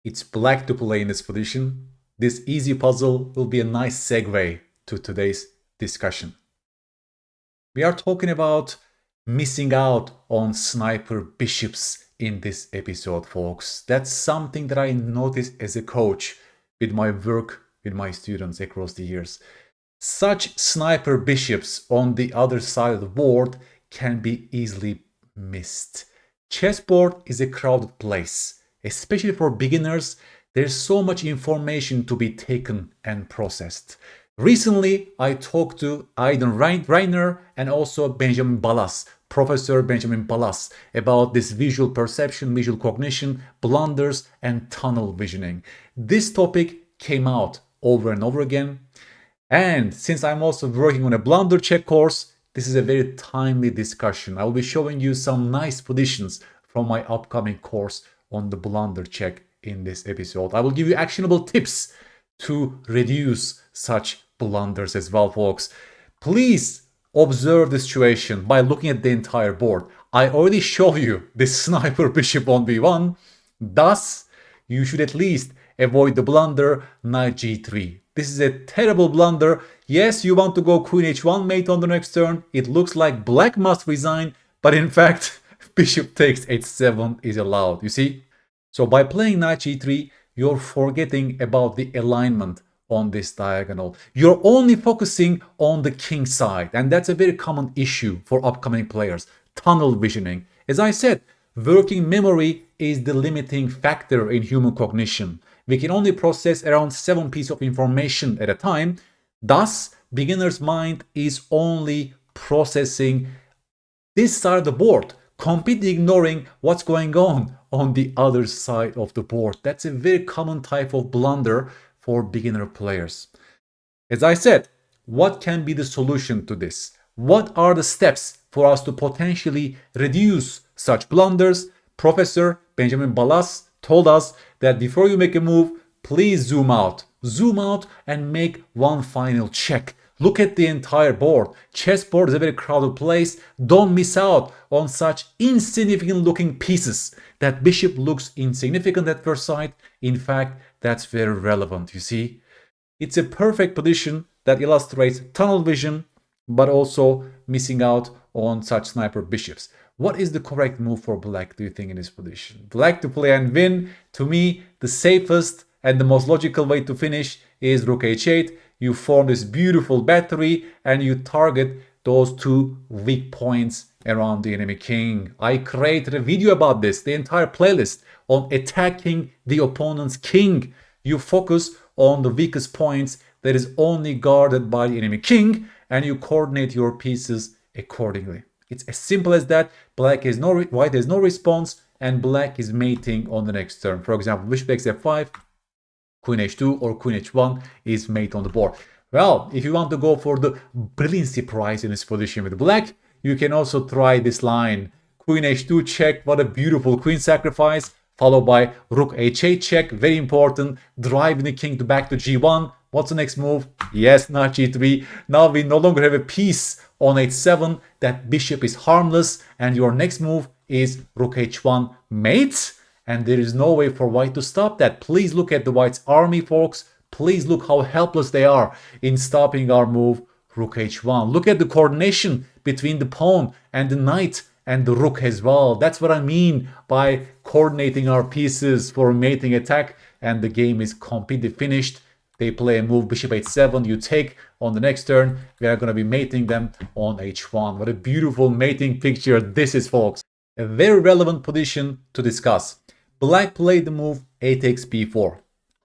It's black to play in this position. This easy puzzle will be a nice segue to today's discussion. We are talking about missing out on sniper bishops in this episode, folks. That's something that I noticed as a coach with my work with my students across the years. Such sniper bishops on the other side of the board can be easily missed. Chessboard is a crowded place, especially for beginners. There's so much information to be taken and processed. Recently, I talked to Aidan Reiner and also Benjamin Ballas, Professor Benjamin Ballas, about this visual perception, visual cognition, blunders, and tunnel visioning. This topic came out over and over again. And since I'm also working on a blunder check course, this is a very timely discussion. I will be showing you some nice positions from my upcoming course on the blunder check in this episode. I will give you actionable tips to reduce such blunders as well, folks. Please observe the situation by looking at the entire board. I already showed you this sniper bishop on b1. Thus, you should at least avoid the blunder knight g3. This is a terrible blunder. Yes, you want to go queen h1 mate on the next turn. It looks like black must resign, but in fact, bishop takes h7 is allowed, you see? So by playing knight g3, you're forgetting about the alignment on this diagonal. You're only focusing on the king side, and that's a very common issue for upcoming players. Tunnel visioning. As I said, working memory is the limiting factor in human cognition. We can only process around 7 pieces of information at a time. Thus, beginner's mind is only processing this side of the board, completely ignoring what's going on the other side of the board. That's a very common type of blunder for beginner players. As I said, what can be the solution to this? What are the steps for us to potentially reduce such blunders? Professor Benjamin Ballas told us that before you make a move, please zoom out. Zoom out and make one final check. Look at the entire board. Chessboard is a very crowded place. Don't miss out on such insignificant looking pieces. That bishop looks insignificant at first sight. In fact, that's very relevant, you see. It's a perfect position that illustrates tunnel vision, but also missing out on such sniper bishops. What is the correct move for black, do you think, in this position? Black to play and win. To me, the safest and the most logical way to finish is rook h8. You form this beautiful battery and you target those two weak points around the enemy king. I created a video about this, the entire playlist on attacking the opponent's king. You focus on the weakest points that is only guarded by the enemy king and you coordinate your pieces accordingly. It's as simple as that. White has no response and black is mating on the next turn. For example, bishop takes f5, queen h2 or queen h1 is mate on the board. Well, if you want to go for the brilliancy prize in this position with black, you can also try this line. Queen h2 check, what a beautiful queen sacrifice, followed by rook h8 check, very important, driving the king back to g1. What's the next move? Yes, knight g3. Now we no longer have a piece on h7. That bishop is harmless, and your next move is rook h1 mate. And there is no way for white to stop that. Please look at the white's army, folks. Please look how helpless they are in stopping our move, rook h1. Look at the coordination between the pawn and the knight and the rook as well. That's what I mean by coordinating our pieces for a mating attack. And the game is completely finished. They play a move, bishop h7, you take on the next turn. We are going to be mating them on h1. What a beautiful mating picture this is, folks. A very relevant position to discuss. Black played the move a takes b4.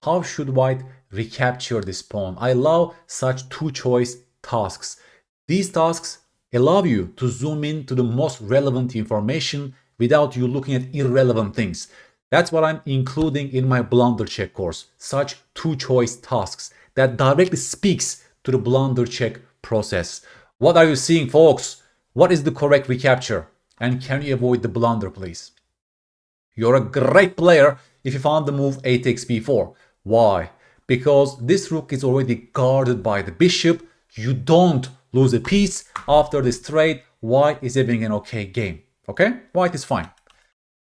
How should white recapture this pawn? I love such two-choice tasks. These tasks allow you to zoom in to the most relevant information without you looking at irrelevant things. That's what I'm including in my blunder check course. Such two-choice tasks that directly speaks to the blunder check process. What are you seeing, folks? What is the correct recapture? And can you avoid the blunder, please? You're a great player if you found the move a takes b4. Why? Because this rook is already guarded by the bishop. You don't lose a piece. After this trade, white is having an okay game. Okay? White is fine.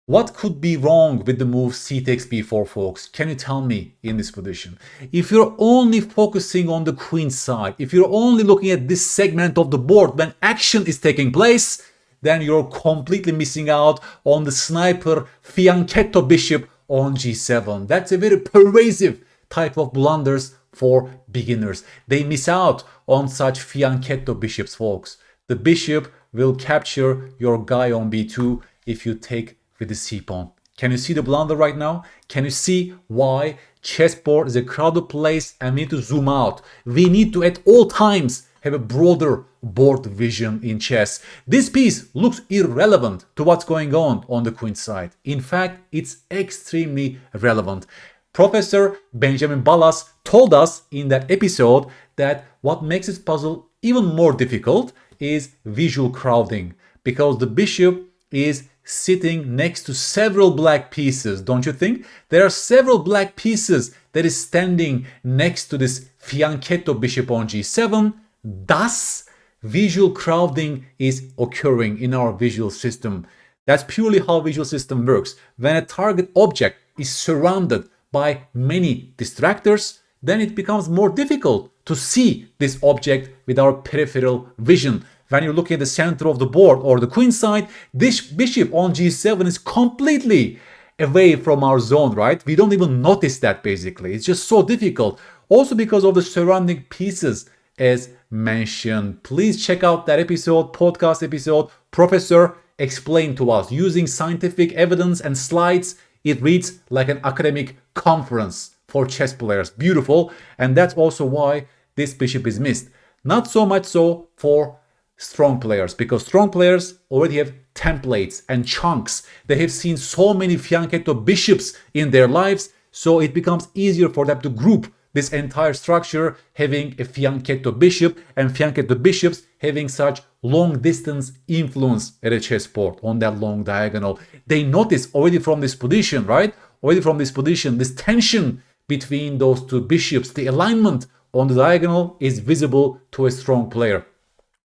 What could be wrong with the move c takes b4, folks? Can you tell me in this position? If you're only focusing on the queen side, if you're only looking at this segment of the board when action is taking place, then you're completely missing out on the sniper fianchetto bishop on g7. That's a very pervasive type of blunders for beginners. They miss out on such fianchetto bishops, folks. The bishop will capture your guy on b2 if you take with the c pawn. Can you see the blunder right now? Can you see why chessboard is a crowded place and we need to zoom out? We need to at all times have a broader board vision in chess. This piece looks irrelevant to what's going on the queen side. In fact, it's extremely relevant. Professor Benjamin Ballas told us in that episode that what makes this puzzle even more difficult is visual crowding, because the bishop is sitting next to several black pieces, don't you think? There are several black pieces that is standing next to this fianchetto bishop on g7. Thus, visual crowding is occurring in our visual system. That's purely how visual system works. When a target object is surrounded by many distractors, then it becomes more difficult to see this object with our peripheral vision. When you're looking at the center of the board or the queen side, this bishop on g7 is completely away from our zone, right? We don't even notice that basically. It's just so difficult. Also because of the surrounding pieces as mentioned. Please check out that episode, podcast episode. Professor explained to us using scientific evidence and slides. It reads like an academic conference for chess players. Beautiful. And that's also why this bishop is missed. Not so much so for strong players, because strong players already have templates and chunks. They have seen so many fianchetto bishops in their lives, so it becomes easier for them to group this entire structure having a fianchetto bishop and fianchetto bishops having such long distance influence at a chessboard on that long diagonal. They notice already from this position, right? Already from this position, this tension between those two bishops, the alignment on the diagonal is visible to a strong player.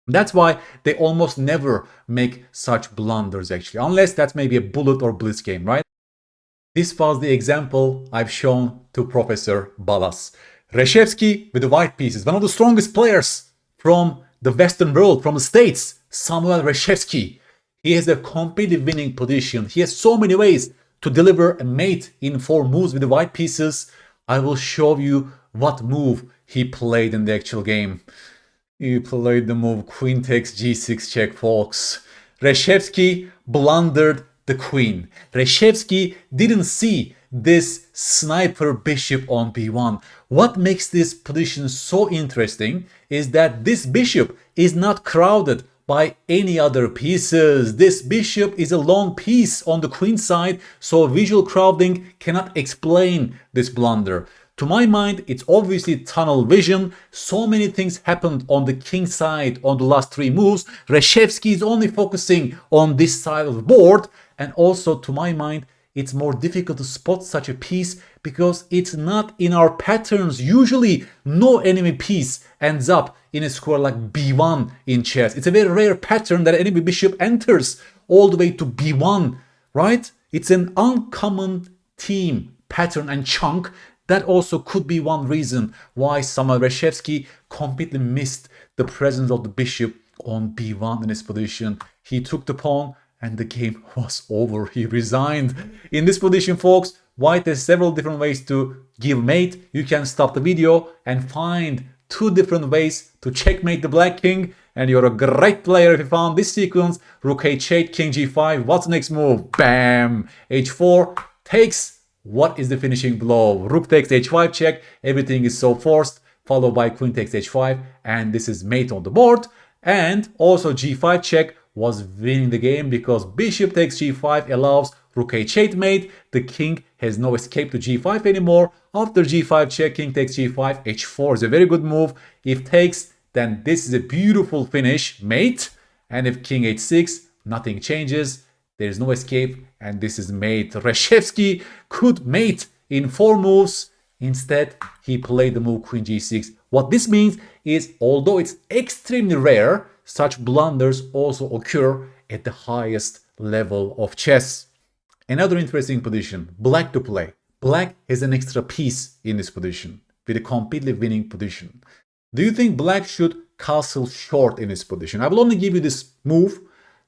That's why they almost never make such blunders actually, unless that's maybe a bullet or blitz game, right? This was the example I've shown to Professor Ballas. Reshevsky with the white pieces, one of the strongest players from the Western world, from the States, Samuel Reshevsky. He has a completely winning position. He has so many ways to deliver a mate in 4 moves with the white pieces. I will show you what move he played in the actual game. He played the move queen takes g6 check, folks. Reshevsky blundered the queen. Reshevsky didn't see this sniper bishop on b1. What makes this position so interesting is that this bishop is not crowded by any other pieces. This bishop is a long piece on the queen side, so visual crowding cannot explain this blunder. To my mind, it's obviously tunnel vision. So many things happened on the king side on the last 3 moves. Reshevsky is only focusing on this side of the board. And also, to my mind, it's more difficult to spot such a piece because it's not in our patterns. Usually, no enemy piece ends up in a square like b1 in chess. It's a very rare pattern that enemy bishop enters all the way to b1, right? It's an uncommon theme, pattern, and chunk. That also could be one reason why Samuel Reshevsky completely missed the presence of the bishop on b1 in his position. He took the pawn and the game was over. He resigned. In this position, folks, white has several different ways to give mate. You can stop the video and find 2 different ways to checkmate the black king. And you're a great player if you found this sequence. Rook h8, king g5. What's the next move? Bam! h4 takes. What is the finishing blow? Rook takes h5 check. Everything is so forced. Followed by queen takes h5. And this is mate on the board. And also g5 check was winning the game because bishop takes g5 allows rook h8 mate. The king has no escape to g5 anymore. After g5 check, king takes g5. h4 is a very good move. If takes, then this is a beautiful finish, mate. And if king h6, nothing changes. There is no escape, and this is mate. Reshevsky could mate in 4 moves. Instead, he played the move queen g6. What this means is, although it's extremely rare, such blunders also occur at the highest level of chess. Another interesting position, black to play. Black has an extra piece in this position with a completely winning position. Do you think black should castle short in this position? I will only give you this move.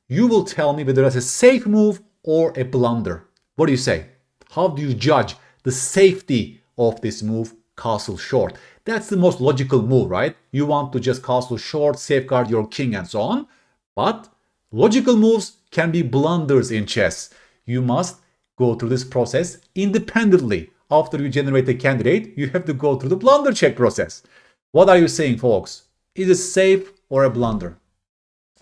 You will tell me whether it's a safe move or a blunder. What do you say? How do you judge the safety of this move, castle short? That's the most logical move, right? You want to just castle short, safeguard your king and so on. But logical moves can be blunders in chess. You must go through this process independently. After you generate a candidate, you have to go through the blunder check process. What are you saying, folks? Is it safe or a blunder?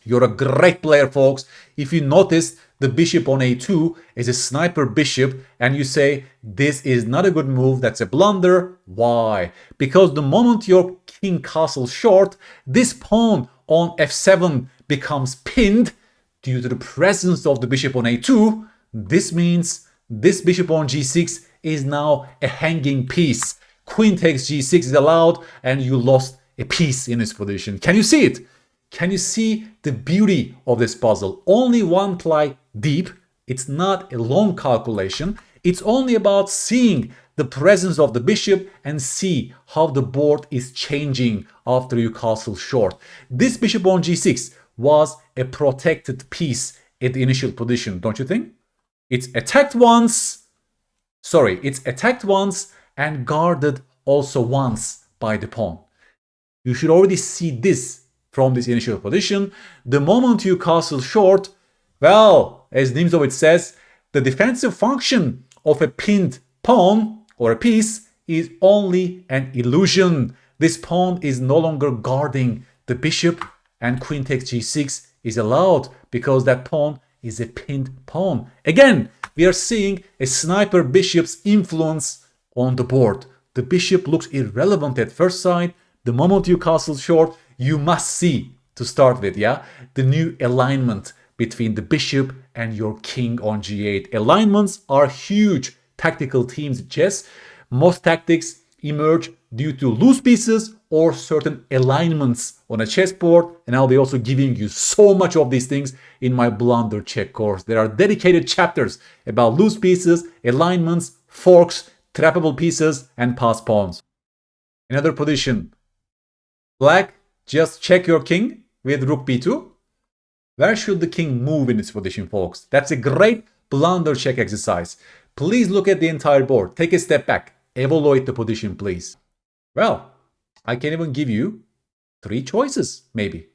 You're a great player, folks. If you notice the bishop on a2 is a sniper bishop and you say this is not a good move, that's a blunder. Why? Because the moment your king castles short, this pawn on f7 becomes pinned due to the presence of the bishop on a2. This means this bishop on g6 is now a hanging piece. Queen takes g6 is allowed and you lost a piece in this position. Can you see it? Can you see the beauty of this puzzle? Only one ply deep. It's not a long calculation. It's only about seeing the presence of the bishop and see how the board is changing after you castle short. This bishop on g6 was a protected piece at the initial position, don't you think? It's attacked once and guarded also once by the pawn. You should already see this from this initial position. The moment you castle short, well, as Nimzowitsch says, the defensive function of a pinned pawn or a piece is only an illusion. This pawn is no longer guarding the bishop and queen takes g6 is allowed because that pawn is a pinned pawn. Again, we are seeing a sniper bishop's influence on the board. The bishop looks irrelevant at first sight. The moment you castle short, you must see, to start with, the new alignment between the bishop and your king on g8. Alignments are huge tactical themes in chess. Most tactics emerge due to loose pieces or certain alignments on a chessboard, and I'll be also giving you so much of these things in my Blunder check course. There are dedicated chapters about loose pieces, alignments, forks, trappable pieces, and pass pawns. Another position. Black, just check your king with rook b2. Where should the king move in this position, folks? That's a great blunder check exercise. Please look at the entire board. Take a step back. Evaluate the position, please. Well, I can even give you 3 choices, maybe.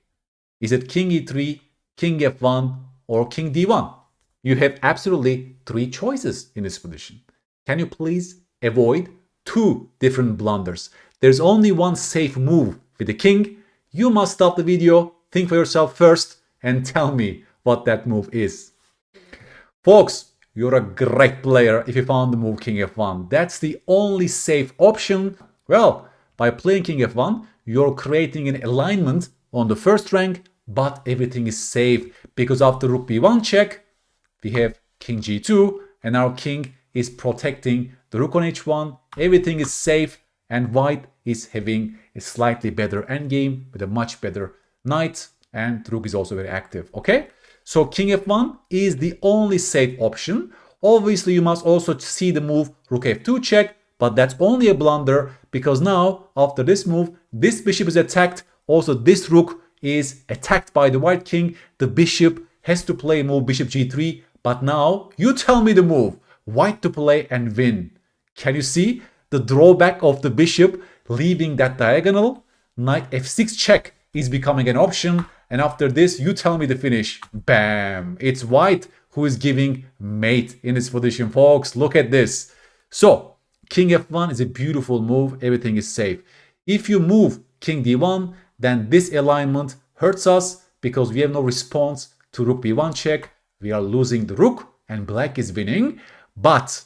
Is it king e3, king f1, or king d1? You have absolutely 3 choices in this position. Can you please avoid 2 different blunders? There's only one safe move with the king. You must stop the video, think for yourself first, and tell me what that move is. Folks, you're a great player if you found the move king f1. That's the only safe option. Well, by playing king f1, you're creating an alignment on the first rank, but everything is safe because after rook b1 check, we have king g2, and our king is protecting the rook on h1. Everything is safe, and white is having a slightly better endgame with a much better knight, and rook is also very active. Okay, so king f1 is the only safe option. Obviously, you must also see the move rook f2 check, but that's only a blunder because now, after this move, this bishop is attacked. Also, this rook is attacked by the white king. The bishop has to play move bishop g3, but now you tell me the move. White to play and win. Can you see the drawback of the bishop leaving that diagonal? Knight f6 check is becoming an option, and after this, you tell me the finish. Bam! It's white who is giving mate in this position, folks. Look at this. So, king f1 is a beautiful move. Everything is safe. If you move king d1, then this alignment hurts us because we have no response to rook b1 check. We are losing the rook and black is winning. But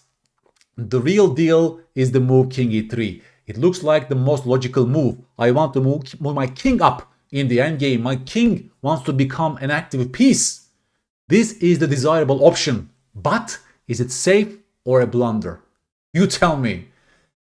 the real deal is the move king e3. It looks like the most logical move. I want to move my king up in the endgame. My king wants to become an active piece. This is the desirable option. But is it safe or a blunder? You tell me.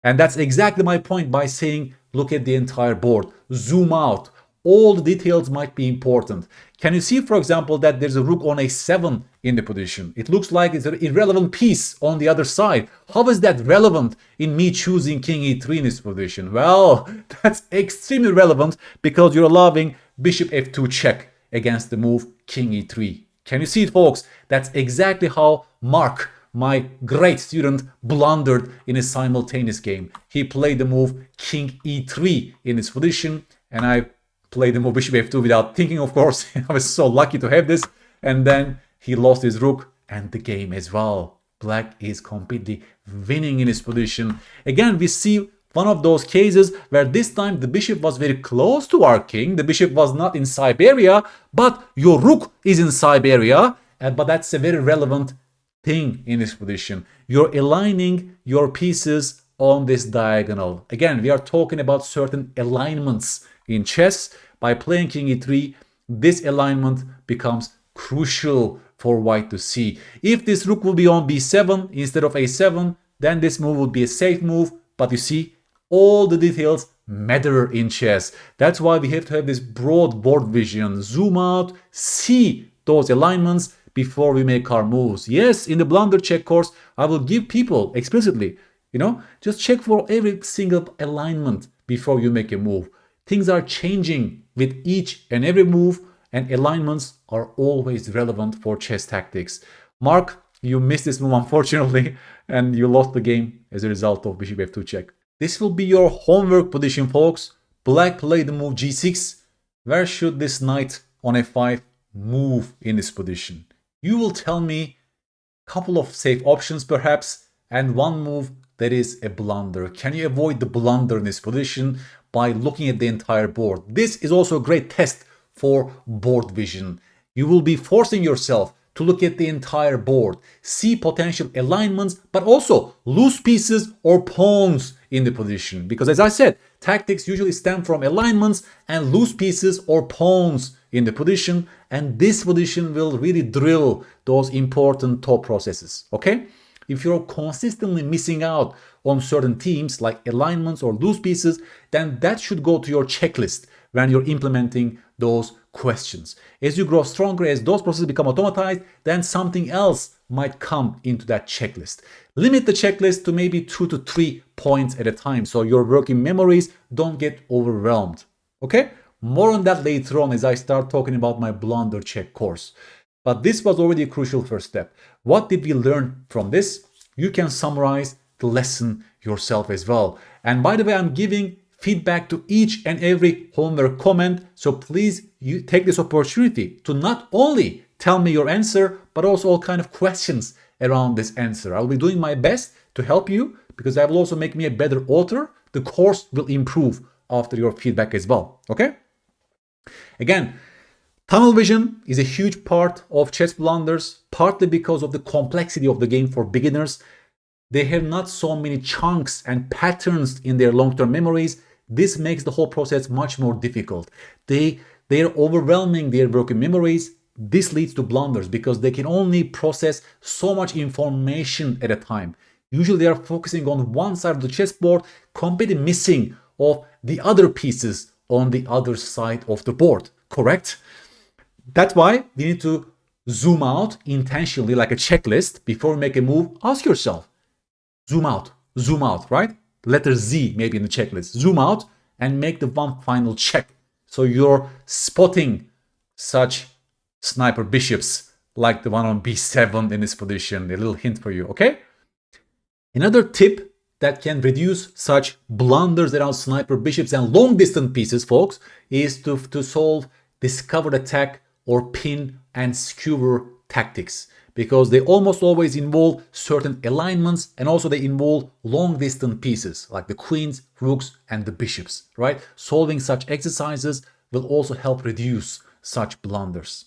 And that's exactly my point by saying, look at the entire board. Zoom out. all the details might be important. Can you see, for example, that there's a rook on a7 in the position? It looks like it's an irrelevant piece on the other side. How is that relevant in me choosing king e3 in this position? Well, that's extremely relevant because you're allowing bishop f2 check against the move king e3. Can you see it, folks? That's exactly how Mark, my great student, blundered in a simultaneous game. He played the move king e3 in this position, and I played the move bishop f2 without thinking, of course. I was so lucky to have this. And then he lost his rook and the game as well. Black is completely winning in his position. Again, we see one of those cases where this time the bishop was very close to our king. The bishop was not in Siberia, but your rook is in Siberia. But that's a very relevant thing in this position. You're aligning your pieces on this diagonal. Again, we are talking about certain alignments in chess. By playing king e3, this alignment becomes crucial for white to see. If this rook will be on b7 instead of a7, then this move would be a safe move. But you see, all the details matter in chess. That's why we have to have this broad board vision. Zoom out, see those alignments before we make our moves. Yes, in the Blunder check course, I will give people explicitly, just check for every single alignment before you make a move. Things are changing with each and every move, and alignments are always relevant for chess tactics. Mark, you missed this move, unfortunately, and you lost the game as a result of bishop f2 check. This will be your homework position, folks. Black played the move g6. Where should this knight on f5 move in this position? You will tell me a couple of safe options perhaps, and one move that is a blunder. Can you avoid the blunder in this position by looking at the entire board? This is also a great test for board vision. You will be forcing yourself to look at the entire board, see potential alignments, but also loose pieces or pawns in the position. Because as I said, tactics usually stem from alignments and loose pieces or pawns in the position, and this position will really drill those important thought processes, okay? If you're consistently missing out on certain themes like alignments or loose pieces, then that should go to your checklist when you're implementing those questions. As you grow stronger, as those processes become automatized, then something else might come into that checklist. Limit the checklist to maybe 2 to 3 points at a time so your working memories don't get overwhelmed. Okay? More on that later on as I start talking about my Blunder check course. But this was already a crucial first step. What did we learn from this? You can summarize the lesson yourself as well. And by the way, I'm giving feedback to each and every homework comment. So please you take this opportunity to not only tell me your answer, but also all kind of questions around this answer. I'll be doing my best to help you because that will also make me a better author. The course will improve after your feedback as well. Okay? Again, tunnel vision is a huge part of chess blunders, partly because of the complexity of the game for beginners. They have not so many chunks and patterns in their long-term memories. This makes the whole process much more difficult. They are overwhelming their working memories. This leads to blunders because they can only process so much information at a time. Usually they are focusing on one side of the chessboard, completely missing of the other pieces on the other side of the board. Correct? That's why we need to zoom out intentionally like a checklist before we make a move. Ask yourself, zoom out, right? Letter Z maybe in the checklist. Zoom out and make the one final check. So you're spotting such sniper bishops like the one on b7 in this position. A little hint for you, okay? Another tip that can reduce such blunders around sniper bishops and long distance pieces, folks, is to solve discovered attack or pin and skewer tactics, because they almost always involve certain alignments and also they involve long distance pieces like the queens, rooks, and the bishops, right? Solving such exercises will also help reduce such blunders.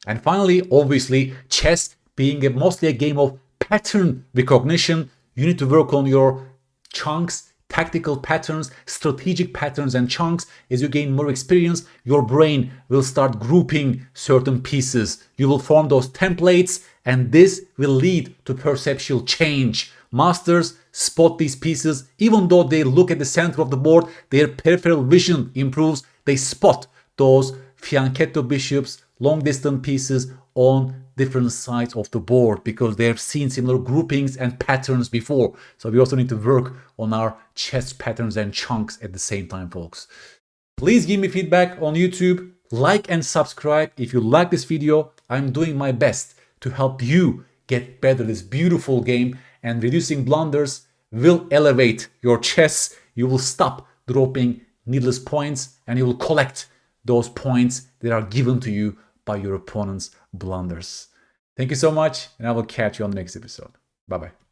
And finally, obviously, chess being mostly a game of pattern recognition, you need to work on your chunks, tactical patterns, strategic patterns and chunks. As you gain more experience, your brain will start grouping certain pieces. You will form those templates and this will lead to perceptual change. Masters spot these pieces. Even though they look at the center of the board, their peripheral vision improves. They spot those fianchetto bishops, long distance pieces on different sides of the board because they have seen similar groupings and patterns before. So we also need to work on our chess patterns and chunks at the same time, folks. Please give me feedback on YouTube, like and subscribe if you like this video. I'm doing my best to help you get better at this beautiful game, and reducing blunders will elevate your chess. You will stop dropping needless points and you will collect those points that are given to you by your opponent's blunders. Thank you so much, and I will catch you on the next episode. Bye-bye.